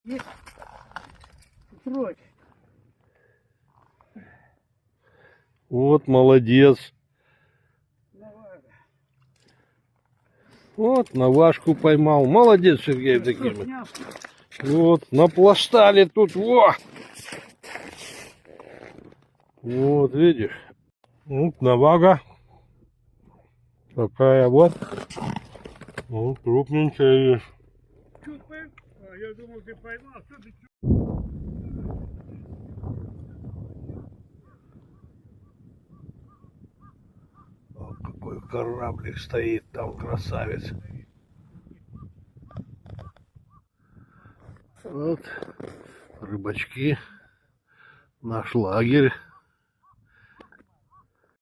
Есть. Прочь. Вот, молодец. Давай. Вот, на важку поймал. Молодец, Сергей Что, таким. снял? Вот, напластали тут, во! Вот, видишь? Вот, навага. Такая вот. Вот, крупненькая. Чуть я думал, ты поймал. Что ты чуть? Вот какой кораблик стоит там, красавец. Вот, рыбачки. Наш лагерь.